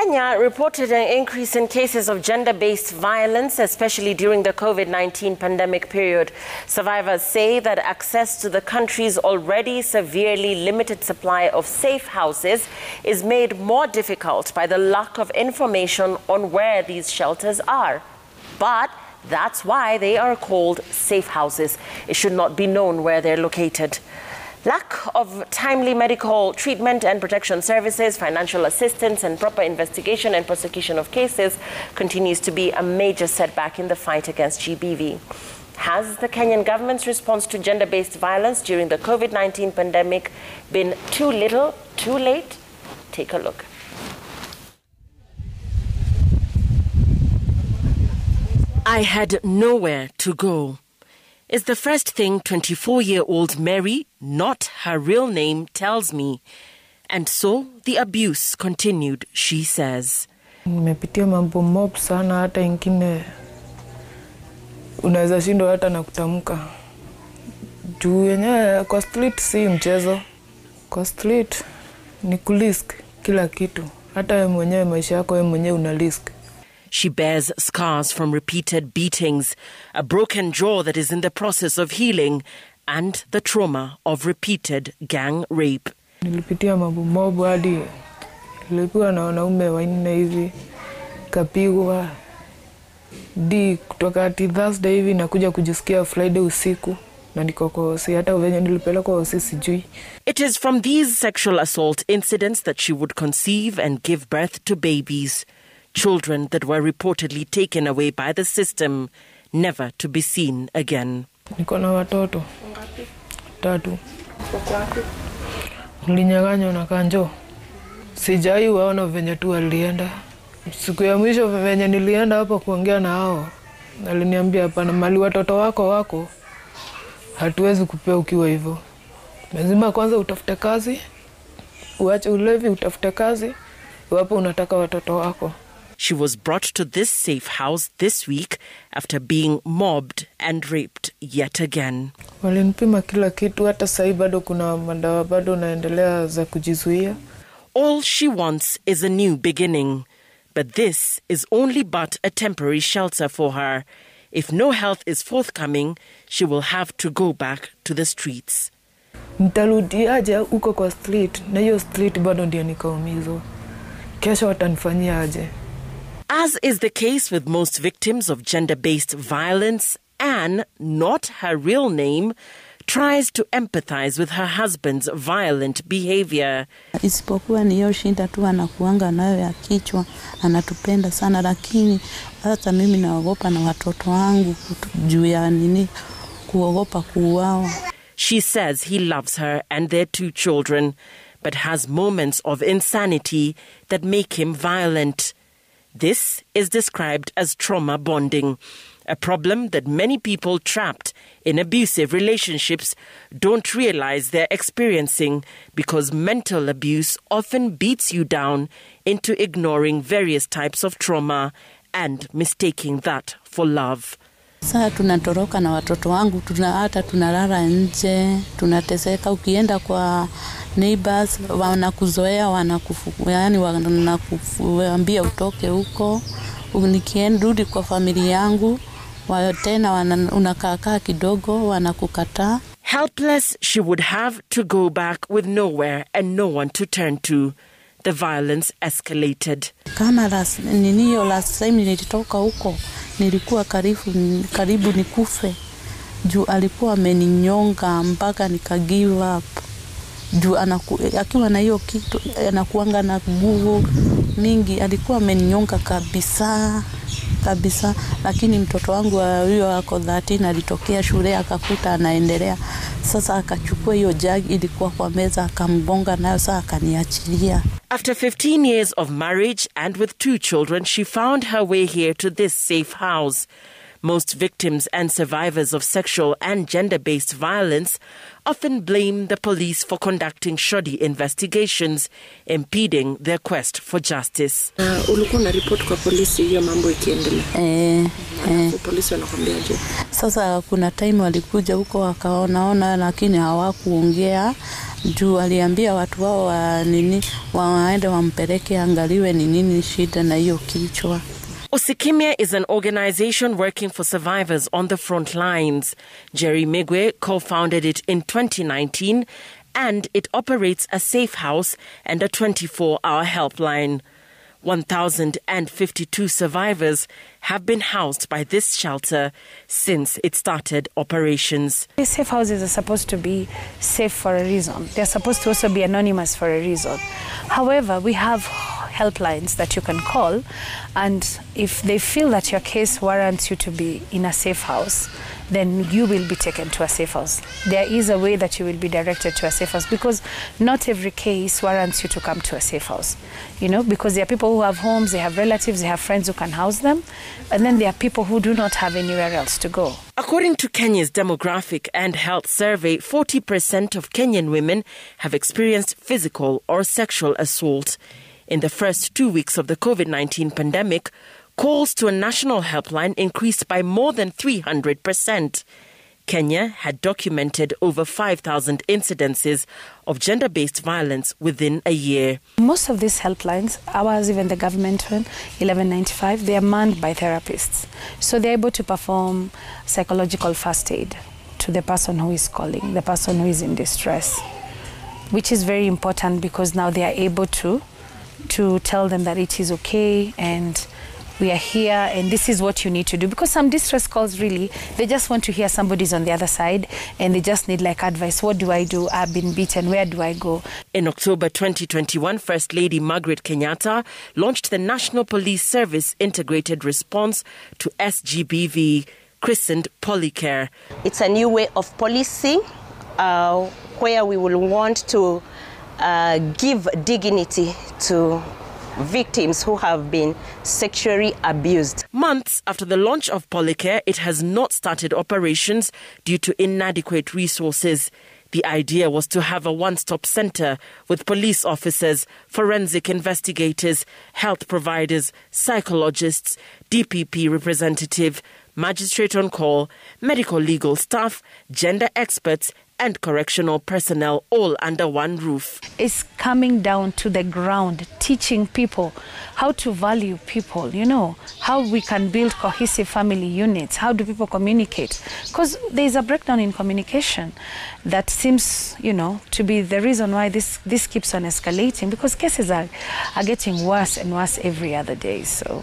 Kenya reported an increase in cases of gender-based violence, especially during the COVID-19 pandemic period. Survivors say that access to the country's already severely limited supply of safe houses is made more difficult by the lack of information on where these shelters are. But that's why they are called safe houses. It should not be known where they're located. Lack of timely medical treatment and protection services, financial assistance, and proper investigation and prosecution of cases continues to be a major setback in the fight against GBV. Has the Kenyan government's response to gender-based violence during the COVID-19 pandemic been too little, too late? Take a look. I had nowhere to go is the first thing 24-year-old Mary, not her real name, tells me. And so the abuse continued, she says. Nimepitia mambo mob sana, hata ingine unaweza shindwa hata na kutamka. Juu yenyewe kwa street si mchezo. Kwa street ni kulisk kila kitu. Hata wewe mwenyewe maisha yako wewe mwenyewe unalisk. She bears scars from repeated beatings, a broken jaw that is in the process of healing, and the trauma of repeated gang rape. Nilipitia mambo mob hadi nilikuwa na wanaume wanne hivi, kapigwa di kutoka ati Thursday hivi na kuja kujisikia Friday usiku na niko kwa hosi, hata venye nilipelekwa hosi sijui. It is from these sexual assault incidents that she would conceive and give birth to babies. Children that were reportedly taken away by the system, never to be seen again. Niko na watoto 3. Nilinyang'anywa na kanjo. Sijai waona venye tu alienda. Siku ya mwisho venye nilienda hapo kuongea na hao, aliniambia hapana, mali watoto wako hatuwezi kupea ukiwa hivyo. Lazima kwanza utafute kazi, uache ulevi, utafute kazi, iwapo unataka watoto wako. She was brought to this safe house this week after being mobbed and raped yet again. Walinipima kila kitu, hata sasa bado kuna madawa bado naendelea za kujizuia. All she wants is a new beginning. But this is only but a temporary shelter for her. If no health is forthcoming, she will have to go back to the streets. Nitarudiaje huko kwa street, na hiyo street bado ndio nikaumizwa. Kesho watanifanyia aje? As is the case with most victims of gender-based violence, Anne, not her real name, tries to empathize with her husband's violent behavior. Isipokuwa ni hiyo shinda tu anakuanga nayo ya kichwa, anatupenda sana, lakini hata mimi naogopa na watoto wangu juu ya nini, kuogopa kuuawa. She says he loves her and their 2 children, but has moments of insanity that make him violent. This is described as trauma bonding, a problem that many people trapped in abusive relationships don't realize they're experiencing because mental abuse often beats you down into ignoring various types of trauma and mistaking that for love. Sasa tunatoroka na watoto wangu, hata tunalala nje, tunateseka. Ukienda kwa neighbors wanakuzoea, yani wanakuambia utoke huko. Nikirudi kwa familia yangu, tena unakaa kidogo, wanakukataa. Helpless, she would have to go back with nowhere and no one to turn to. The violence escalated. Kama last time nilitoka huko, nilikuwa karibu nikufe. Juu alikuwa ameninyonga mpaka nika give up. Juu akiwa na hiyo kitu anakuanga na nguvu mingi, alikuwa ameninyonga kabisa, lakini mtoto wangu huyo ako 13 alitokea shule akakuta anaendelea. Sasa akachukua hiyo jug ilikuwa kwa meza akamgonga nayo, sasa akaniachilia. After 15 years of marriage and with 2 children, she found her way here to this safe house. Most victims and survivors of sexual and gender-based violence often blame the police for conducting shoddy investigations, impeding their quest for justice. Ulikuwa na report kwa polisi hiyo mambo ikiendelea? Polisi wanakwambiaje? Sasa kuna time walikuja huko wakaona lakini hawakuongea juu aliambia watu wao waende wampeleke angaliwe ni nini shida na hiyo kichwa. Usikimya is an organization working for survivors on the front lines. Jerry Migwe co-founded it in 2019, and it operates a safe house and a 24-hour helpline. 1,052 survivors have been housed by this shelter since it started operations. These safe houses are supposed to be safe for a reason. They're supposed to also be anonymous for a reason. However, we have helplines that you can call, and if they feel that your case warrants you to be in a safe house, then you will be taken to a safe house. There is a way that you will be directed to a safe house, because not every case warrants you to come to a safe house. You know, because there are people who have homes, they have relatives, they have friends who can house them, and then there are people who do not have anywhere else to go. According to Kenya's Demographic and Health Survey, 40% of Kenyan women have experienced physical or sexual assault. In the first 2 weeks of the COVID-19 pandemic, calls to a national helpline increased by more than 300%. Kenya had documented over 5,000 incidences of gender-based violence within a year. Most of these helplines, ours, even the government one, 1195, they are manned by therapists. So they're able to perform psychological first aid to the person who is calling, the person who is in distress, which is very important because now they are able to tell them that it is okay and we are here and this is what you need to do. Because some distress calls, really, they just want to hear somebody's on the other side and they just need like advice. What do I do? I've been beaten. Where do I go? In October 2021, First Lady Margaret Kenyatta launched the National Police Service Integrated Response to SGBV, christened Policare. It's a new way of policing where we will want to give dignity to victims who have been sexually abused. Months after the launch of Policare, it has not started operations due to inadequate resources. The idea was to have a one-stop center with police officers, forensic investigators, health providers, psychologists, DPP representative, magistrate on call, medical legal staff, gender experts, and correctional personnel all under one roof. It's coming down to the ground, teaching people how to value people, you know, how we can build cohesive family units, how do people communicate? Because there's a breakdown in communication that seems, you know, to be the reason why this keeps on escalating, because cases are getting worse and worse every other day. So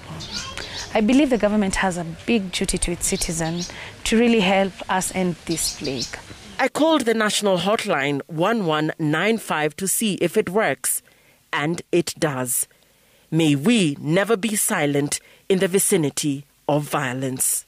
I believe the government has a big duty to its citizens to really help us end this plague. I called the national hotline 1195 to see if it works, and it does. May we never be silent in the vicinity of violence.